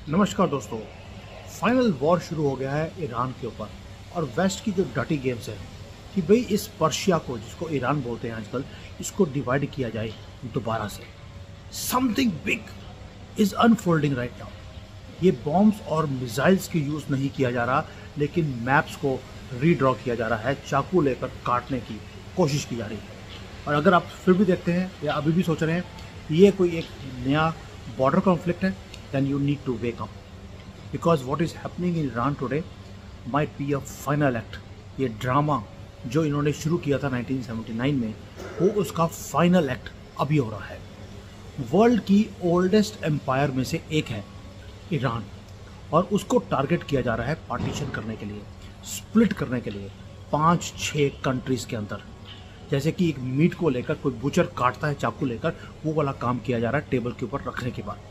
नमस्कार दोस्तों। Final war शुरू हो गया है ईरान के ऊपर और वेस्ट की जो डर्टी गेम्स है कि भाई इस पर्शिया को, जिसको ईरान बोलते हैं आजकल, इसको डिवाइड किया जाए दोबारा से। Something big is unfolding right now. ये बॉम्ब्स और मिसाइल्स की यूज़ नहीं किया जा रहा, लेकिन मैप्स को रीड्रॉ किया जा रहा है, चाकू लेकर काटने की कोशिश की जा रही है। और अगर आप फिर भी देखते हैं या अभी भी सोच रहे हैं ये कोई एक नया बॉर्डर कॉन्फ्लिक्ट है, then you need to wake up because what is happening in Iran today might be a final act। ये ड्रामा जो इन्होंने शुरू किया था 1979 में, वो उसका फाइनल एक्ट अभी हो रहा है। वर्ल्ड की ओल्डेस्ट एम्पायर में से एक है ईरान, और उसको टारगेट किया जा रहा है पार्टीशन करने के लिए, स्प्लिट करने के लिए 5-6 कंट्रीज़ के अंदर। जैसे कि एक मीट को लेकर कोई बुचर काटता है चाकू लेकर, वो वाला काम किया जा रहा है टेबल के ऊपर रखने के बाद।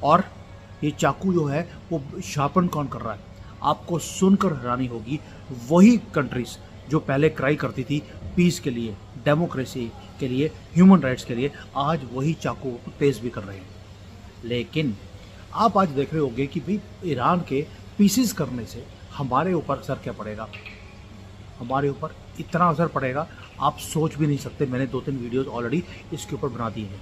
और ये चाकू जो है वो शार्पन कौन कर रहा है, आपको सुनकर हैरानी होगी। वही कंट्रीज जो पहले क्राई करती थी पीस के लिए, डेमोक्रेसी के लिए, ह्यूमन राइट्स के लिए, आज वही चाकू को तेज भी कर रहे हैं। लेकिन आप आज देख रहे होंगे कि भाई ईरान के पीसेस करने से हमारे ऊपर असर क्या पड़ेगा। हमारे ऊपर इतना असर पड़ेगा आप सोच भी नहीं सकते। मैंने 2-3 वीडियोस ऑलरेडी इसके ऊपर बना दिए हैं।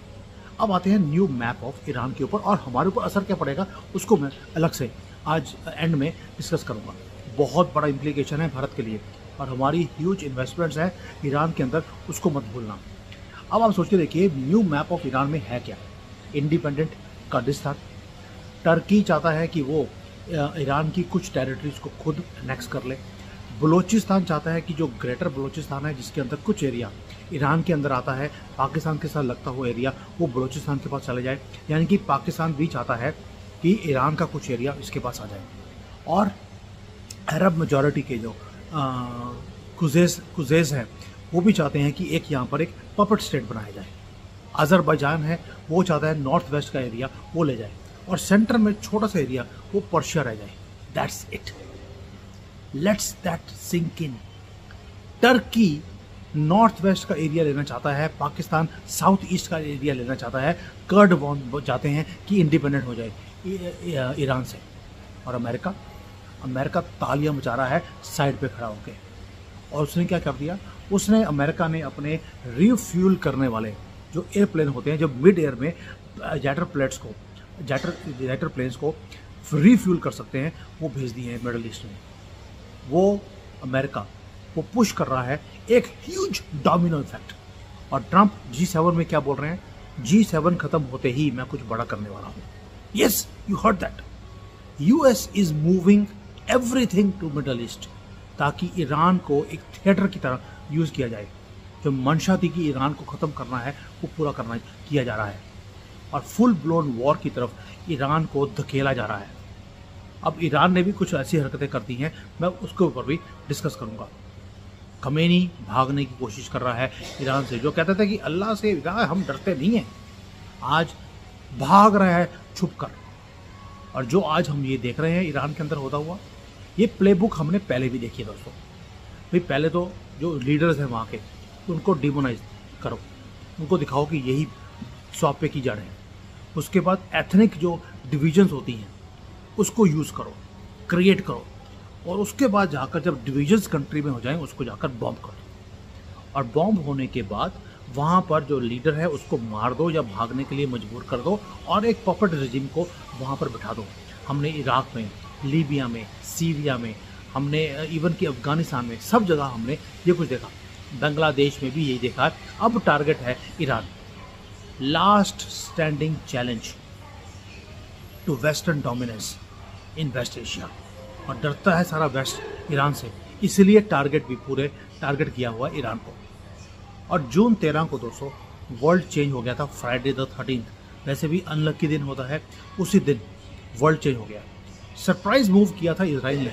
अब आते हैं न्यू मैप ऑफ ईरान के ऊपर, और हमारे ऊपर असर क्या पड़ेगा उसको मैं अलग से आज एंड में डिस्कस करूंगा। बहुत बड़ा इम्प्लीकेशन है भारत के लिए, और हमारी ह्यूज इन्वेस्टमेंट्स है ईरान के अंदर, उसको मत भूलना। अब आप सोच के देखिए न्यू मैप ऑफ ईरान में है क्या। इंडिपेंडेंट कुर्दिस्तान, टर्की चाहता है कि वो ईरान की कुछ टेरिटरीज को खुद एनेक्स कर ले। बलूचिस्तान चाहता है कि जो ग्रेटर बलूचिस्तान है, जिसके अंदर कुछ एरिया ईरान के अंदर आता है, पाकिस्तान के साथ लगता हुआ एरिया, वो बलूचिस्तान के पास चले जाए। यानी कि पाकिस्तान भी चाहता है कि ईरान का कुछ एरिया इसके पास आ जाए। और अरब मेजॉरिटी के जो कुजैस हैं, वो भी चाहते हैं कि एक यहाँ पर एक पपेट स्टेट बनाया जाए। अजरबैजान है, वो चाहता है नॉर्थ वेस्ट का एरिया वो ले जाए, और सेंटर में छोटा सा एरिया वो पर्शिया रह जाए। That's it, let's that sink in. Turkey north west का एरिया लेना चाहता है, पाकिस्तान साउथ ईस्ट का एरिया लेना चाहता है, कर्ड चाहते हैं कि इंडिपेंडेंट हो जाए ईरान से। और अमेरिका तालियां बजा रहा है साइड पे खड़ा होकर। और उसने क्या कर दिया, अमेरिका ने अपने रिफ्यूल करने वाले जो एयरप्लेन होते हैं, जो मिड एयर में जेटर प्लेन्स को रिफ्यूल कर सकते हैं, वो भेज दिए हैं मिडल ईस्ट में। वो अमेरिका वो पुश कर रहा है एक ह्यूज डोमिनो इफेक्ट। और ट्रंप G7 में क्या बोल रहे हैं, G7 खत्म होते ही मैं कुछ बड़ा करने वाला हूं। Yes, you heard that. US is moving everything to Middle East, ताकि ईरान को एक थिएटर की तरह यूज किया जाए। जो मंशा थी कि ईरान को खत्म करना है, वो पूरा किया जा रहा है, और फुल ब्लोन वॉर की तरफ ईरान को धकेला जा रहा है। अब ईरान ने भी कुछ ऐसी हरकतें कर दी हैं, मैं उसके ऊपर भी डिस्कस करूंगा। खमेनी भागने की कोशिश कर रहा है ईरान से, जो कहता था कि अल्लाह से हम डरते नहीं हैं, आज भाग रहा है छुप कर। और जो आज हम ये देख रहे हैं ईरान के अंदर होता हुआ, ये प्लेबुक हमने पहले भी देखी है दोस्तों। भाई पहले तो जो लीडर्स हैं वहाँ के, उनको डिमोनाइज करो, उनको दिखाओ कि यही सौंपे की जड़ है। उसके बाद एथनिक जो डिविजन्स होती हैं उसको यूज़ करो, क्रिएट करो, और उसके बाद जाकर जब डिविजन्स कंट्री में हो जाएं, उसको जाकर बॉम्ब कर दो। और बॉम्ब होने के बाद वहाँ पर जो लीडर है उसको मार दो या भागने के लिए मजबूर कर दो, और एक पपेट रेजिम को वहाँ पर बिठा दो। हमने इराक में, लीबिया में, सीरिया में, हमने इवन कि अफगानिस्तान में, सब जगह हमने ये कुछ देखा। बांग्लादेश में भी यही देखा है। अब टारगेट है Iran. Last standing challenge to western dominance in West Asia. और डरता है सारा वेस्ट ईरान से, इसलिए टारगेट भी पूरे टारगेट किया हुआ ईरान को। और जून 13 को दोस्तों वर्ल्ड चेंज हो गया था, फ्राइडे द 13th। वैसे भी अनलकी दिन होता है, उसी दिन वर्ल्ड चेंज हो गया। सरप्राइज मूव किया था इसराइल ने,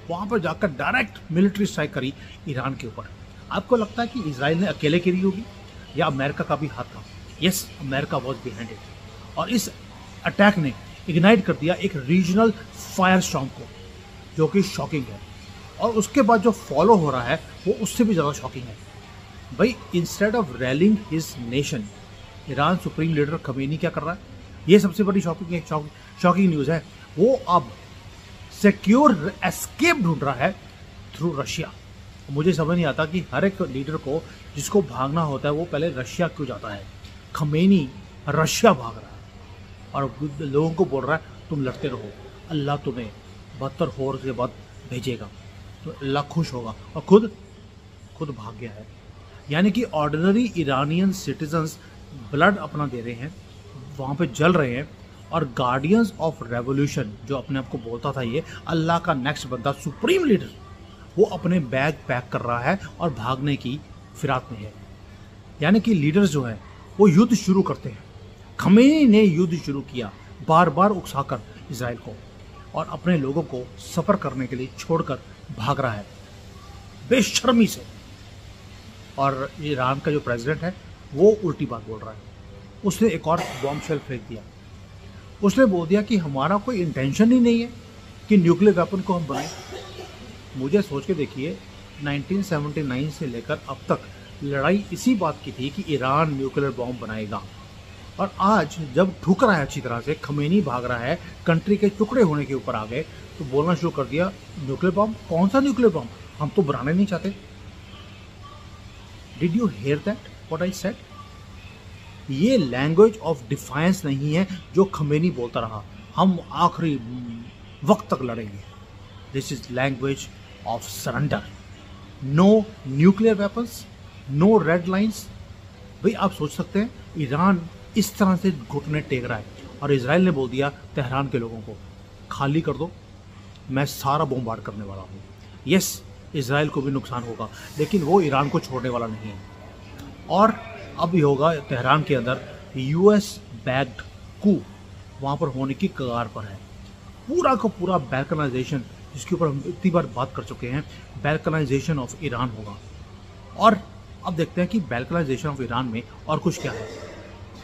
वहाँ पर जाकर डायरेक्ट मिलिट्री स्ट्राइक करी ईरान के ऊपर। आपको लगता है कि इसराइल ने अकेले करी होगी या अमेरिका का भी हाथ था? Yes, America was behind it. और इस अटैक ने इग्नाइट कर दिया एक रीजनल फायर स्टॉर्म को, जो कि शॉकिंग है। और उसके बाद जो फॉलो हो रहा है वो उससे भी ज़्यादा शॉकिंग है। भाई instead of railing his nation, Iran supreme leader Khamenei क्या कर रहा है, ये सबसे बड़ी शॉकिंग न्यूज़ है। वो अब सिक्योर एस्केप ढूंढ रहा है थ्रू रशिया। मुझे समझ नहीं आता कि हर एक लीडर को जिसको भागना होता है वो पहले रशिया क्यों जाता है। खमेनी रशिया भाग रहा है और लोगों को बोल रहा है तुम लड़ते रहो, अल्लाह तुम्हें 72 होर के बाद भेजेगा, तो अल्लाह खुश होगा, और खुद भाग गया है। यानी कि ऑर्डिनरी इरानियन सिटीजन्स ब्लड अपना दे रहे हैं, वहाँ पे जल रहे हैं, और गार्डियंस ऑफ रेवोल्यूशन जो अपने आप को बोलता था ये अल्लाह का नेक्स्ट बंदा, सुप्रीम लीडर, वो अपने बैग पैक कर रहा है और भागने की फिराक में है। यानी कि लीडर्स जो है वो युद्ध शुरू करते हैं। खमेनी ने युद्ध शुरू किया, बार बार उकसाकर इजराइल को, और अपने लोगों को सफ़र करने के लिए छोड़कर भाग रहा है बेशर्मी से। और ईरान का जो प्रेसिडेंट है वो उल्टी बात बोल रहा है। उसने एक और बॉम्ब शेल फेंक दिया। उसने बोल दिया कि हमारा कोई इंटेंशन ही नहीं है कि न्यूक्लियर वेपन को हम बनाएं। मुझे सोच के देखिए, 1979 से लेकर अब तक लड़ाई इसी बात की थी कि ईरान न्यूक्लियर बॉम्ब बनाएगा, और आज जब ठुक रहा है अच्छी तरह से, खमेनी भाग रहा है, कंट्री के टुकड़े होने के ऊपर आ गए, तो बोलना शुरू कर दिया न्यूक्लियर बॉम्ब, कौन सा न्यूक्लियर बॉम्ब, हम तो बनाने नहीं चाहते। Did you hear that what I said? ये लैंग्वेज ऑफ डिफायंस नहीं है जो खमेनी बोलता रहा, हम आखिरी वक्त तक लड़ेंगे। This is language of surrender. No nuclear weapons, no red lines. भाई आप सोच सकते हैं ईरान इस तरह से घुटने टेक रहा है, और इजराइल ने बोल दिया तेहरान के लोगों को खाली कर दो, मैं सारा बॉम्बार्ड करने वाला हूँ। यस, इजराइल को भी नुकसान होगा, लेकिन वो ईरान को छोड़ने वाला नहीं है। और अब ये होगा तेहरान के अंदर यूएस बैक्ड कू वहाँ पर होने की कगार पर है। पूरा का पूरा बैल्कनाइजेशन, जिसके ऊपर हम इतनी बार बात कर चुके हैं, बैल्कनाइजेशन ऑफ ईरान होगा। और अब देखते हैं कि बैल्कनाइजेशन ऑफ ईरान में और कुछ क्या है।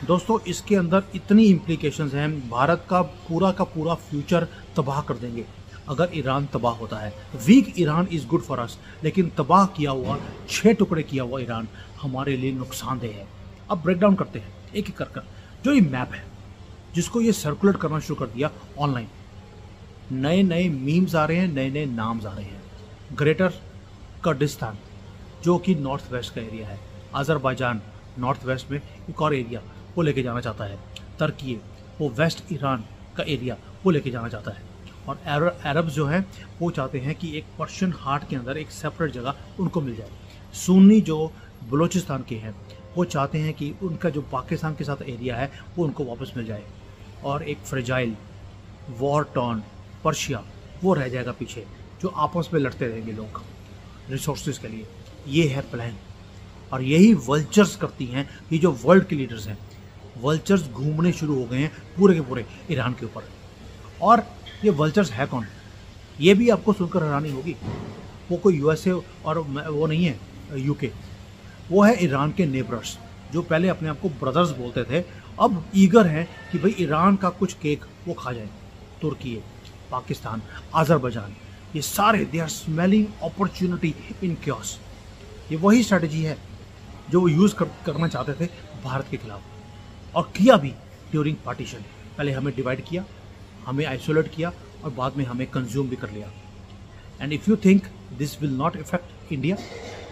दोस्तों, इसके अंदर इतनी इम्प्लीकेशंस हैं, भारत का पूरा फ्यूचर तबाह कर देंगे अगर ईरान तबाह होता है। Weak Iran is good for us, लेकिन तबाह किया हुआ, 6 टुकड़े किया हुआ ईरान हमारे लिए नुकसानदेह है। अब ब्रेक डाउन करते हैं एक एक कर। जो ये मैप है जिसको ये सर्कुलेट करना शुरू कर दिया ऑनलाइन, नए नए मीम्स आ रहे हैं, नए नए नाम्स आ रहे हैं। ग्रेटर कर्डिस्तान जो कि नॉर्थ वेस्ट का एरिया है, अजरबैजान नॉर्थ वेस्ट में एक और एरिया वो लेके जाना चाहता है, तुर्की वो वेस्ट ईरान का एरिया वो लेके जाना चाहता है, और अरब्स जो हैं वो चाहते हैं कि एक पर्शियन हाट के अंदर एक सेपरेट जगह उनको मिल जाए। सुन्नी जो बलूचिस्तान के हैं वो चाहते हैं कि उनका जो पाकिस्तान के साथ एरिया है वो उनको वापस मिल जाए, और एक फ्रेजाइल वॉर टॉर्न पर्शिया वो रह जाएगा पीछे, जो आपस में लड़ते रहेंगे लोग रिसोर्सेज के लिए। ये है प्लान, और यही वल्चर्स करती हैं। ये जो वर्ल्ड के लीडर्स हैं, वल्चर्स घूमने शुरू हो गए हैं पूरे के पूरे ईरान के ऊपर। और ये वल्चर्स है कौन? ये भी आपको सुनकर हैरानी होगी। वो कोई यूएसए और वो नहीं है यूके, वो है ईरान के नेबर्स, जो पहले अपने आप को ब्रदर्स बोलते थे, अब ईगर हैं कि भाई ईरान का कुछ केक वो खा जाए। तुर्की, पाकिस्तान, अजरबैजान, ये सारे they are smelling opportunity in chaos. ये वही स्ट्रेटजी है जो वो यूज़ करना चाहते थे भारत के खिलाफ, और किया भी ड्यूरिंग पार्टीशन। पहले हमें डिवाइड किया, हमें आइसोलेट किया, और बाद में हमें कंज्यूम भी कर लिया। And if you think this will not effect India,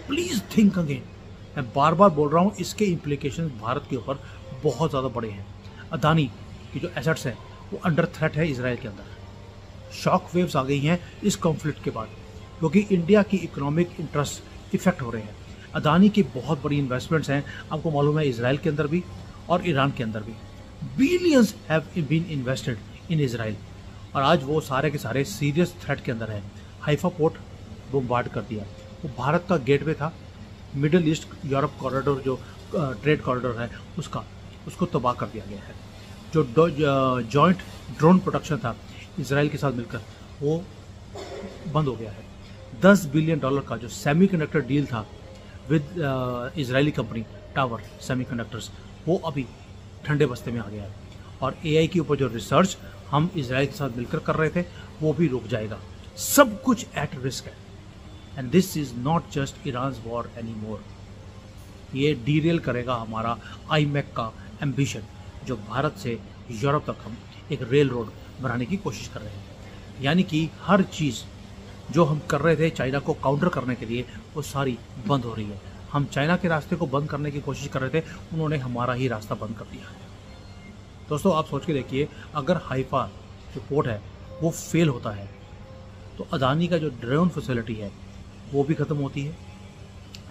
please think again. मैं बार बार बोल रहा हूँ, इसके इम्प्लीकेशन भारत के ऊपर बहुत ज़्यादा बड़े हैं। अदानी की जो एसेट्स हैं वो अंडर थ्रेट है इसराइल के अंदर। शॉक वेव्स आ गई हैं इस कॉन्फ्लिक्ट के बाद, क्योंकि इंडिया की इकोनॉमिक इंटरेस्ट इफेक्ट हो रहे हैं। अदानी की बहुत बड़ी इन्वेस्टमेंट्स हैं, आपको मालूम है, इसराइल के अंदर भी और ईरान के अंदर भी। Billions have been invested in Israel, और आज वो सारे के सारे सीरियस थ्रेट के अंदर है। हाइफा पोर्ट बम्बार्ड कर दिया, वो भारत का गेटवे था, मिडिल ईस्ट यूरोप कॉरिडोर जो ट्रेड कॉरिडोर है उसको तबाह कर दिया गया है। जो जॉइंट ड्रोन प्रोडक्शन था इसराइल के साथ मिलकर, वो बंद हो गया है। $10 बिलियन का जो सेमीकंडक्टर डील था with Israeli company tower semiconductors, वो अभी ठंडे बस्ते में आ गया है। और एआई के ऊपर जो रिसर्च हम इजराइल के साथ मिलकर कर रहे थे वो भी रुक जाएगा। सब कुछ एट रिस्क है, and this is not just Iran's war any more. ये डीरेल करेगा हमारा आईमैक का एम्बिशन, जो भारत से यूरोप तक हम एक रेल रोड बनाने की कोशिश कर रहे हैं। यानी कि हर चीज़ जो हम कर रहे थे चाइना को काउंटर करने के लिए, वो सारी बंद हो रही है। हम चाइना के रास्ते को बंद करने की कोशिश कर रहे थे, उन्होंने हमारा ही रास्ता बंद कर दिया है। दोस्तों आप सोच के देखिए, अगर हाइफा जो पोर्ट है वो फेल होता है तो अदानी का जो ड्रोन फैसिलिटी है वो भी ख़त्म होती है।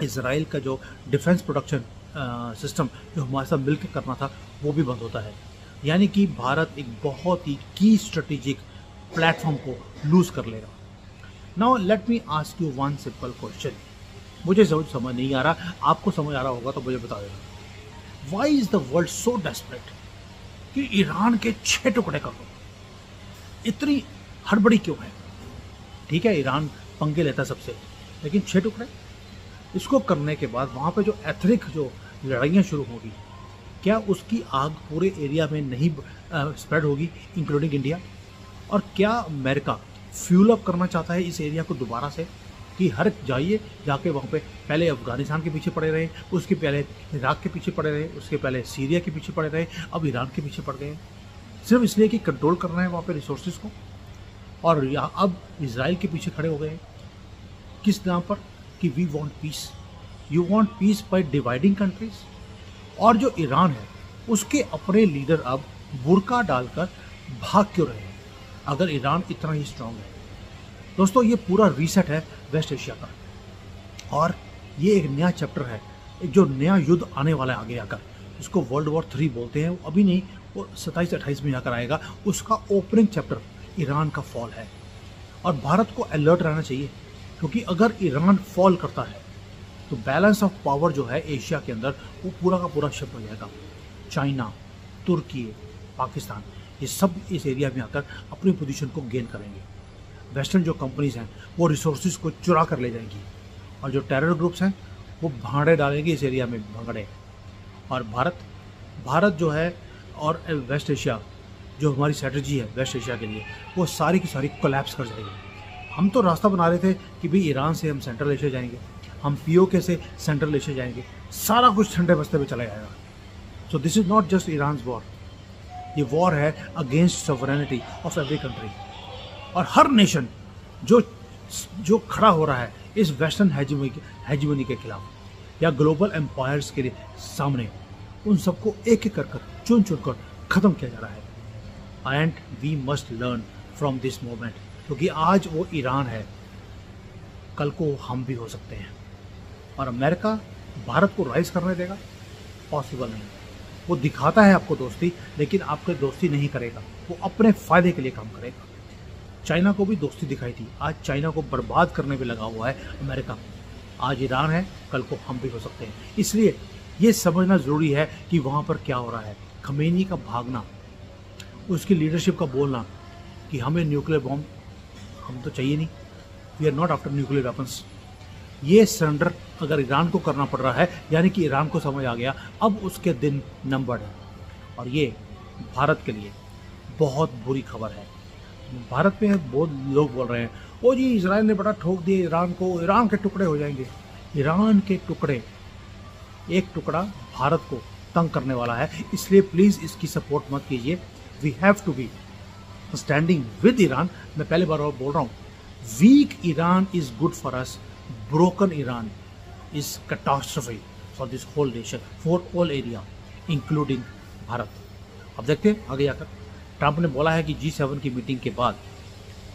इसराइल का जो डिफेंस प्रोडक्शन सिस्टम जो हमारे साथ मिलकर करना था वो भी बंद होता है। यानी कि भारत एक बहुत ही की स्ट्रेटेजिक प्लेटफॉर्म को लूज कर लेगा। Now let me ask you one simple question. मुझे समझ नहीं आ रहा, आपको समझ आ रहा होगा तो मुझे बता देना। Why is the world so desperate कि ईरान के 6 टुकड़े कर दो? इतनी हड़बड़ी क्यों है? ठीक है, ईरान पंगे लेता है सबसे, लेकिन 6 टुकड़े? इसको करने के बाद वहाँ पे जो एथनिक जो लड़ाइयाँ शुरू होगी, क्या उसकी आग पूरे एरिया में नहीं स्प्रेड होगी, इंक्लूडिंग इंडिया? और क्या अमेरिका फ्यूल अप करना चाहता है इस एरिया को दोबारा से, कि हर जाइए जाके वहाँ पे पहले अफगानिस्तान के पीछे पड़े रहे, उसके पहले इराक के पीछे पड़े रहे, उसके पहले सीरिया के पीछे पड़े रहे, अब ईरान के पीछे पड़ गए, सिर्फ इसलिए कि कंट्रोल करना है वहाँ पे रिसोर्सेज को। और अब इजराइल के पीछे खड़े हो गए किस नाम पर? कि we want peace. You want peace by dividing countries. और जो ईरान है उसके अपने लीडर अब बुर्का डालकर भाग क्यों रहे हैं अगर ईरान इतना ही स्ट्रांग है? दोस्तों ये पूरा रीसेट है वेस्ट एशिया का, और ये एक नया चैप्टर है, एक जो नया युद्ध आने वाला है आगे आकर, उसको वर्ल्ड वॉर 3 बोलते हैं। वो अभी नहीं, वो 27-28 में जाकर आएगा। उसका ओपनिंग चैप्टर ईरान का फॉल है, और भारत को अलर्ट रहना चाहिए, क्योंकि अगर ईरान फॉल करता है तो बैलेंस ऑफ पावर जो है एशिया के अंदर वो पूरा का पूरा शिफ्ट हो जाएगा। चाइना, तुर्की, पाकिस्तान, ये सब इस एरिया में आकर अपनी पोजीशन को गेन करेंगे। वेस्टर्न जो कंपनीज हैं वो रिसोर्सेज को चुरा कर ले जाएंगी, और जो टेरर ग्रुप्स हैं वो भांड़े डालेंगे इस एरिया में, भंगड़े। और भारत जो है और वेस्ट एशिया जो हमारी स्ट्रेटजी है वेस्ट एशिया के लिए, वो सारी की सारी कोलैप्स कर जाएगी। हम तो रास्ता बना रहे थे कि भाई ईरान से हम सेंट्रल एशिया जाएंगे, हम पीओके से सेंट्रल एशिया जाएंगे, सारा कुछ ठंडे बस्ते पे चला जाएगा। So this is not just Iran war, ये वॉर है against sovereignty of every country. और हर नेशन जो खड़ा हो रहा है इस वेस्टर्न हेजिमनी के खिलाफ या ग्लोबल एम्पायर्स के सामने, उन सबको एक एक कर चुन कर खत्म किया जा रहा है। And we must learn from this moment, क्योंकि आज वो ईरान है, कल को हम भी हो सकते हैं। और अमेरिका भारत को राइज करने देगा? पॉसिबल नहीं। वो दिखाता है आपको दोस्ती, लेकिन आपके दोस्ती नहीं करेगा, वो अपने फायदे के लिए काम करेगा। चाइना को भी दोस्ती दिखाई थी, आज चाइना को बर्बाद करने में लगा हुआ है अमेरिका। आज ईरान है, कल को हम भी हो सकते हैं। इसलिए ये समझना ज़रूरी है कि वहाँ पर क्या हो रहा है। खमेनी का भागना, उसकी लीडरशिप का बोलना कि हमें न्यूक्लियर बॉम्ब हम तो चाहिए नहीं, we are not after nuclear weapons, ये सरेंडर अगर ईरान को करना पड़ रहा है, यानी कि ईरान को समझ आ गया अब उसके दिन नंबर्ड है। और ये भारत के लिए बहुत बुरी खबर है। भारत में बहुत लोग बोल रहे हैं, ओ जी इजराइल ने बड़ा ठोक दिया ईरान को, ईरान के टुकड़े हो जाएंगे। ईरान के टुकड़े, एक टुकड़ा भारत को तंग करने वाला है, इसलिए प्लीज़ इसकी सपोर्ट मत कीजिए। We have to be standing with Iran. मैं पहले बार और बोल रहा हूँ, weak Iran is good for us, broken Iran is catastrophe for this whole nation, for all area including Bharat. अब देखते हैं आगे जाकर। ट्रंप ने बोला है कि G7 की मीटिंग के बाद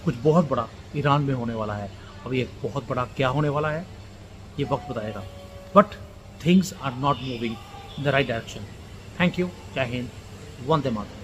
कुछ बहुत बड़ा ईरान में होने वाला है। अब ये बहुत बड़ा क्या होने वाला है ये वक्त बताएगा, but things are not moving in the right direction. Thank you, जय हिंद, वंदे मातरम।